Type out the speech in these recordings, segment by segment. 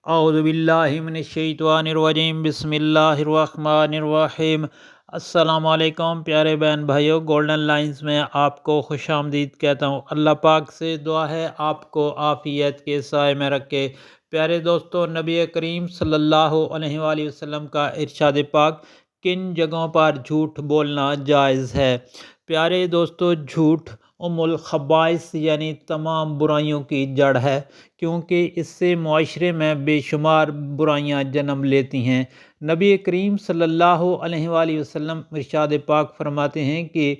اعوذ باللہ من الشیطان الرجیم بسم اللہ الرحمن الرحیم۔ السلام علیکم پیارے بہن بھائیوں، گولڈن لائنز میں آپ کو خوش آمدید کہتا ہوں۔ اللہ پاک سے دعا ہے آپ کو عافیت کے سائے میں رکھے۔ پیارے دوستو، نبی کریم صلی اللہ علیہ وآلہ وسلم کا ارشاد پاک کن جگہوں پر جھوٹ بولنا جائز ہے؟ پیارے دوستو، جھوٹ ام الخبائث یعنی تمام برائیوں کی جڑ ہے، کیونکہ اس سے معاشرے میں بے شمار برائیاں جنم لیتی ہیں۔ نبی کریم صلی اللہ علیہ وآلہ وسلم ارشاد پاک فرماتے ہیں کہ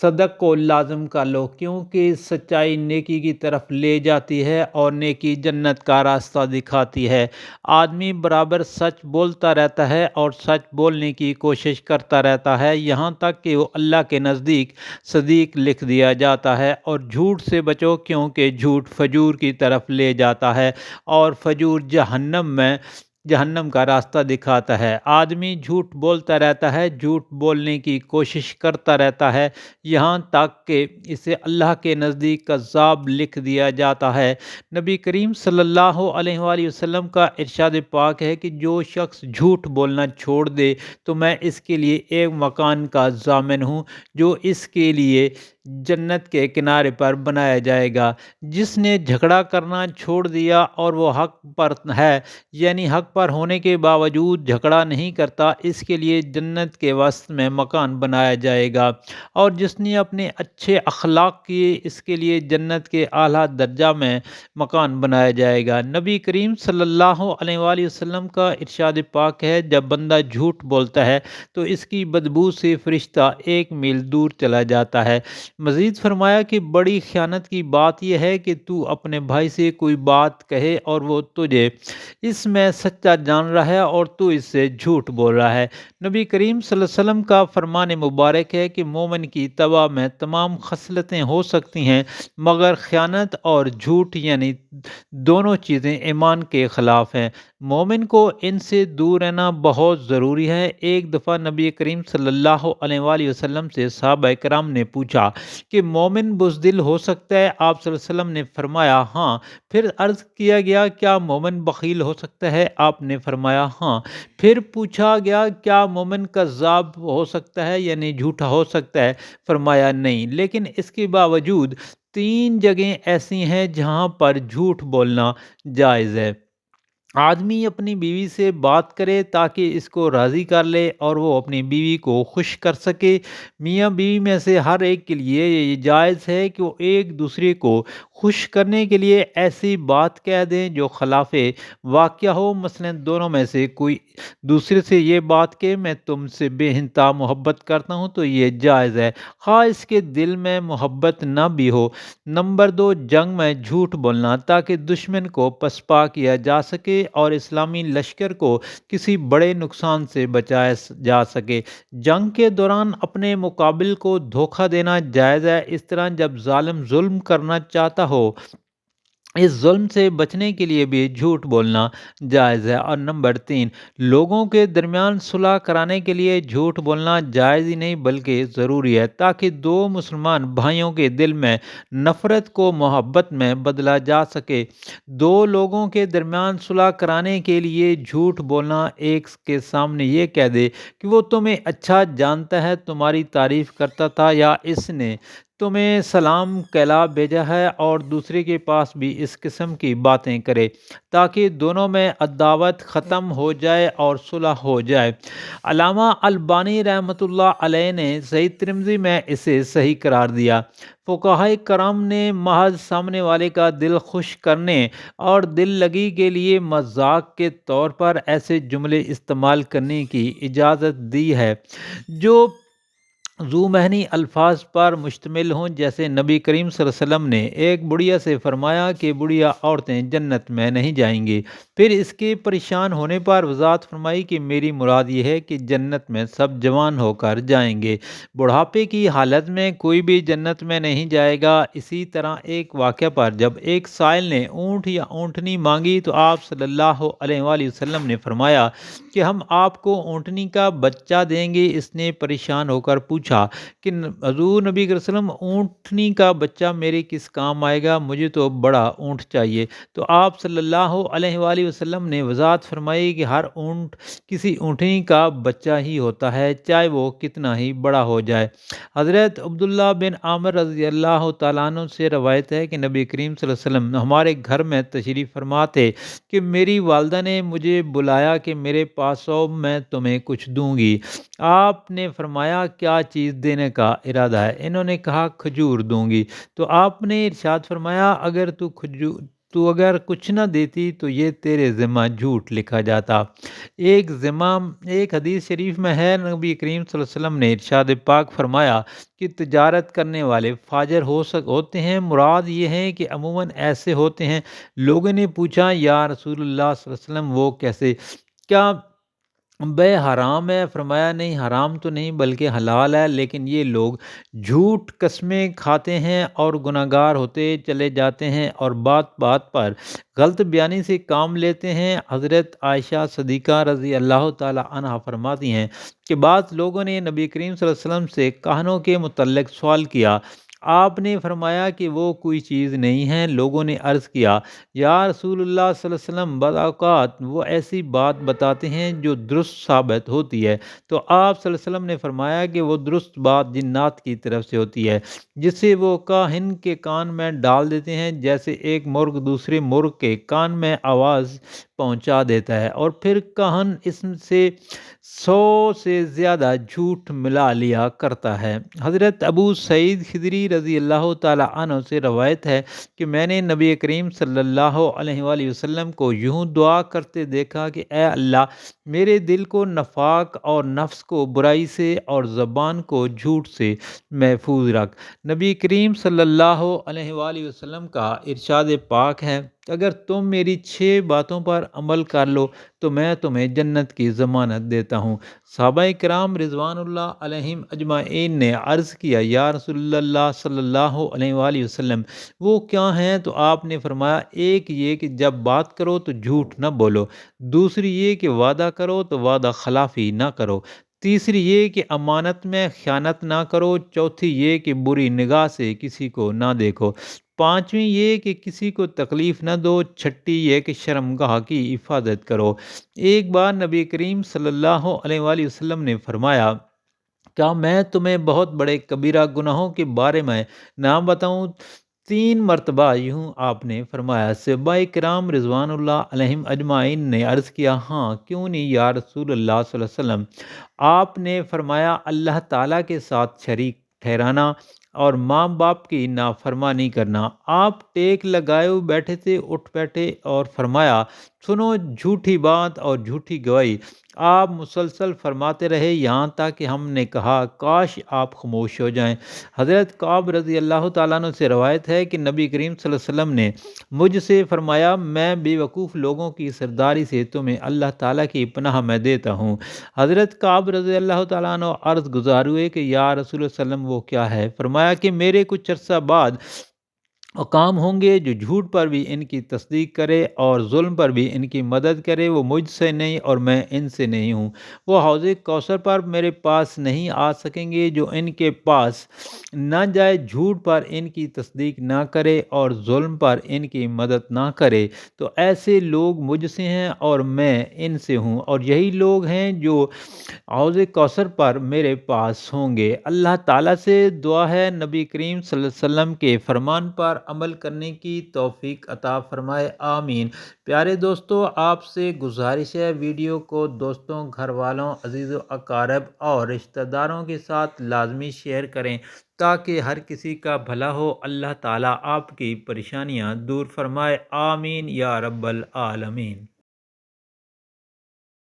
صدق کو لازم کر لو، کیونکہ سچائی نیکی کی طرف لے جاتی ہے اور نیکی جنت کا راستہ دکھاتی ہے۔ آدمی برابر سچ بولتا رہتا ہے اور سچ بولنے کی کوشش کرتا رہتا ہے، یہاں تک کہ وہ اللہ کے نزدیک صدیق لکھ دیا جاتا ہے۔ اور جھوٹ سے بچو، کیونکہ جھوٹ فجور کی طرف لے جاتا ہے اور فجور جہنم کا راستہ دکھاتا ہے۔ آدمی جھوٹ بولتا رہتا ہے، جھوٹ بولنے کی کوشش کرتا رہتا ہے، یہاں تک کہ اسے اللہ کے نزدیک کذاب لکھ دیا جاتا ہے۔ نبی کریم صلی اللہ علیہ وآلہ وسلم کا ارشاد پاک ہے کہ جو شخص جھوٹ بولنا چھوڑ دے تو میں اس کے لیے ایک مکان کا ضامن ہوں جو اس کے لیے جنت کے کنارے پر بنایا جائے گا۔ جس نے جھگڑا کرنا چھوڑ دیا اور وہ حق پر ہے، یعنی حق پر ہونے کے باوجود جھگڑا نہیں کرتا، اس کے لیے جنت کے وسط میں مکان بنایا جائے گا۔ اور جس نے اپنے اچھے اخلاق کیے، اس کے لیے جنت کے اعلیٰ درجہ میں مکان بنایا جائے گا۔ نبی کریم صلی اللہ علیہ وآلہ وسلم کا ارشاد پاک ہے، جب بندہ جھوٹ بولتا ہے تو اس کی بدبو سے فرشتہ 1 میل دور چلا جاتا ہے۔ مزید فرمایا کہ بڑی خیانت کی بات یہ ہے کہ تو اپنے بھائی سے کوئی بات کہے اور وہ تجھے اس میں سچا جان رہا ہے اور تو اس سے جھوٹ بول رہا ہے۔ نبی کریم صلی اللہ علیہ وسلم کا فرمان مبارک ہے کہ مومن کی طبع میں تمام خصلتیں ہو سکتی ہیں، مگر خیانت اور جھوٹ یعنی دونوں چیزیں ایمان کے خلاف ہیں۔ مومن کو ان سے دور رہنا بہت ضروری ہے۔ ایک دفعہ نبی کریم صلی اللہ علیہ وآلہ وسلم سے صحابہ کرام نے پوچھا کہ مومن بزدل ہو سکتا ہے؟ آپ صلی اللہ علیہ وسلم نے فرمایا ہاں۔ پھر عرض کیا گیا کیا مومن بخیل ہو سکتا ہے؟ آپ نے فرمایا ہاں۔ پھر پوچھا گیا کیا مومن کذاب ہو سکتا ہے یعنی جھوٹا ہو سکتا ہے؟ فرمایا نہیں، لیکن اس کے باوجود 3 جگہیں ایسی ہیں جہاں پر جھوٹ بولنا جائز ہے۔ آدمی اپنی بیوی سے بات کرے تاکہ اس کو راضی کر لے اور وہ اپنی بیوی کو خوش کر سکے۔ میاں بیوی میں سے ہر ایک کے لیے یہ جائز ہے کہ وہ ایک دوسرے کو خوش کرنے کے لیے ایسی بات کہہ دیں جو خلاف واقعہ ہو۔ مثلا دونوں میں سے کوئی دوسرے سے یہ بات کہ میں تم سے بے انتہا محبت کرتا ہوں تو یہ جائز ہے، خواہ اس کے دل میں محبت نہ بھی ہو۔ نمبر 2، جنگ میں جھوٹ بولنا تاکہ دشمن کو پسپا کیا جا سکے اور اسلامی لشکر کو کسی بڑے نقصان سے بچایا جا سکے۔ جنگ کے دوران اپنے مقابل کو دھوکہ دینا جائز ہے، اس طرح جب ظالم ظلم کرنا چاہتا ہو اس ظلم سے بچنے کے لیے بھی جھوٹ بولنا جائز ہے۔ اور نمبر 3، لوگوں کے درمیان صلح کرانے کے لیے جھوٹ بولنا جائز ہی نہیں بلکہ ضروری ہے، تاکہ 2 مسلمان بھائیوں کے دل میں نفرت کو محبت میں بدلا جا سکے۔ 2 لوگوں کے درمیان صلح کرانے کے لیے جھوٹ بولنا، ایک کے سامنے یہ کہہ دے کہ وہ تمہیں اچھا جانتا ہے، تمہاری تعریف کرتا تھا، یا اس نے تمہیں سلام کہلا بھیجا ہے، اور دوسرے کے پاس بھی اس قسم کی باتیں کرے تاکہ دونوں میں عداوت ختم ہو جائے اور صلح ہو جائے۔ علامہ البانی رحمۃ اللہ علیہ نے صحیح ترمذی میں اسے صحیح قرار دیا۔ فقہائے کرام نے محض سامنے والے کا دل خوش کرنے اور دل لگی کے لیے مذاق کے طور پر ایسے جملے استعمال کرنے کی اجازت دی ہے جو ذو معنی الفاظ پر مشتمل ہوں، جیسے نبی کریم صلی اللہ علیہ وسلم نے ایک بڑھیا سے فرمایا کہ بڑھیا عورتیں جنت میں نہیں جائیں گی۔ پھر اس کے پریشان ہونے پر وضاحت فرمائی کہ میری مراد یہ ہے کہ جنت میں سب جوان ہو کر جائیں گے، بڑھاپے کی حالت میں کوئی بھی جنت میں نہیں جائے گا۔ اسی طرح ایک واقعہ پر جب ایک سائل نے اونٹ یا اونٹنی مانگی تو آپ صلی اللہ علیہ وآلہ وسلم نے فرمایا کہ ہم آپ کو اونٹنی کا بچہ دیں گے۔ اس نے پریشان ہو کر پوچھا پوچھا کہ حضور نبی کریم صلی اللہ علیہ وسلم اونٹنی کا بچہ میرے کس کام آئے گا، مجھے تو بڑا اونٹ چاہیے۔ تو آپ صلی اللہ علیہ وآلہ وسلم نے وضاحت فرمائی کہ ہر اونٹ کسی اونٹنی کا بچہ ہی ہوتا ہے، چاہے وہ کتنا ہی بڑا ہو جائے۔ حضرت عبداللہ بن عامر رضی اللہ تعالیٰ عنہ سے روایت ہے کہ نبی کریم صلی اللہ علیہ وسلم ہمارے گھر میں تشریف فرما تھے کہ میری والدہ نے مجھے بلایا کہ میرے پاس آؤ، میں تمہیں کچھ دوں گی۔ آپ نے فرمایا کیا چیز دینے کا ارادہ ہے؟ انہوں نے کہا کھجور دوں گی۔ تو آپ نے ارشاد فرمایا تو اگر کچھ نہ دیتی تو یہ تیرے ذمہ جھوٹ لکھا جاتا۔ ایک حدیث شریف میں ہے، نبی کریم صلی اللہ علیہ وسلم نے ارشاد پاک فرمایا کہ تجارت کرنے والے فاجر ہوتے ہیں، مراد یہ ہے کہ عموماً ایسے ہوتے ہیں۔ لوگوں نے پوچھا یا رسول اللہ صلی اللہ علیہ وسلم وہ کیسے، کیا بے حرام ہے؟ فرمایا نہیں، حرام تو نہیں بلکہ حلال ہے، لیکن یہ لوگ جھوٹ قسمیں کھاتے ہیں اور گناہگار ہوتے چلے جاتے ہیں اور بات بات پر غلط بیانی سے کام لیتے ہیں۔ حضرت عائشہ صدیقہ رضی اللہ تعالی عنہا فرماتی ہیں کہ بعض لوگوں نے نبی کریم صلی اللہ علیہ وسلم سے کہنوں کے متعلق سوال کیا، آپ نے فرمایا کہ وہ کوئی چیز نہیں ہے۔ لوگوں نے عرض کیا یا رسول اللہ صلی اللہ علیہ وسلم، بعض اوقات وہ ایسی بات بتاتے ہیں جو درست ثابت ہوتی ہے، تو آپ صلی اللہ علیہ وسلم نے فرمایا کہ وہ درست بات جنات کی طرف سے ہوتی ہے، جسے وہ کاہن کے کان میں ڈال دیتے ہیں، جیسے ایک مرغ دوسرے مرغ کے کان میں آواز پہنچا دیتا ہے اور پھر کاہن اس سے 100 سے زیادہ جھوٹ ملا لیا کرتا ہے۔ حضرت ابو سعید خدری رضی اللہ تعالی عنہ سے روایت ہے کہ میں نے نبی کریم صلی اللہ علیہ وآلہ وسلم کو یوں دعا کرتے دیکھا کہ اے اللہ، میرے دل کو نفاق اور نفس کو برائی سے اور زبان کو جھوٹ سے محفوظ رکھ۔ نبی کریم صلی اللہ علیہ وآلہ وسلم کا ارشاد پاک ہے، اگر تم میری 6 باتوں پر عمل کر لو تو میں تمہیں جنت کی ضمانت دیتا ہوں۔ صحابہ کرام رضوان اللہ علیہم اجمعین نے عرض کیا یا رسول اللہ صلی اللہ علیہ وآلہ وسلم وہ کیا ہیں؟ تو آپ نے فرمایا ایک یہ کہ جب بات کرو تو جھوٹ نہ بولو، دوسری یہ کہ وعدہ کرو تو وعدہ خلافی نہ کرو، تیسری یہ کہ امانت میں خیانت نہ کرو، چوتھی یہ کہ بری نگاہ سے کسی کو نہ دیکھو، پانچویں یہ کہ کسی کو تکلیف نہ دو، چھٹی یہ کہ شرمگاہ کی حفاظت کرو۔ ایک بار نبی کریم صلی اللہ علیہ وآلہ وسلم نے فرمایا کیا میں تمہیں بہت بڑے کبیرہ گناہوں کے بارے میں نام بتاؤں؟ 3 مرتبہ یوں آپ نے فرمایا۔ صحابہ کرام رضوان اللہ علیہم اجمعین نے عرض کیا ہاں کیوں نہیں یا رسول اللہ صلی اللہ علیہ وسلم؟ آپ نے فرمایا اللہ تعالیٰ کے ساتھ شریک ٹھہرانا اور ماں باپ کی نافرمانی کرنا۔ آپ ٹیک لگائے بیٹھے تھے، اٹھ بیٹھے اور فرمایا سنو، جھوٹی بات اور جھوٹی گواہی۔ آپ مسلسل فرماتے رہے یہاں تک کہ ہم نے کہا کاش آپ خاموش ہو جائیں۔ حضرت کعب رضی اللہ تعالیٰ عنہ سے روایت ہے کہ نبی کریم صلی اللہ علیہ وسلم نے مجھ سے فرمایا میں بے وقوف لوگوں کی سرداری سے تمہیں اللہ تعالیٰ کی پناہ میں دیتا ہوں۔ حضرت کعب رضی اللہ تعالیٰ عنہ عرض گزار ہوئے کہ یا رسول اللہ صلی اللہ علیہ وسلم وہ کیا ہے؟ فرمایا کہ میرے کچھ عرصہ بعد اقام ہوں گے جو جھوٹ پر بھی ان کی تصدیق کرے اور ظلم پر بھی ان کی مدد کرے، وہ مجھ سے نہیں اور میں ان سے نہیں ہوں۔ وہ حوض کوثر پر میرے پاس نہیں آ سکیں گے جو ان کے پاس نہ جائے، جھوٹ پر ان کی تصدیق نہ کرے اور ظلم پر ان کی مدد نہ کرے، تو ایسے لوگ مجھ سے ہیں اور میں ان سے ہوں، اور یہی لوگ ہیں جو حوض کوثر پر میرے پاس ہوں گے۔ اللہ تعالیٰ سے دعا ہے نبی کریم صلی اللہ علیہ وسلم کے فرمان پر عمل کرنے کی توفیق عطا فرمائے، آمین۔ پیارے دوستو، آپ سے گزارش ہے ویڈیو کو دوستوں، گھر والوں، عزیز و اقارب اور رشتہ داروں کے ساتھ لازمی شیئر کریں تاکہ ہر کسی کا بھلا ہو۔ اللہ تعالیٰ آپ کی پریشانیاں دور فرمائے، آمین یا رب العالمین۔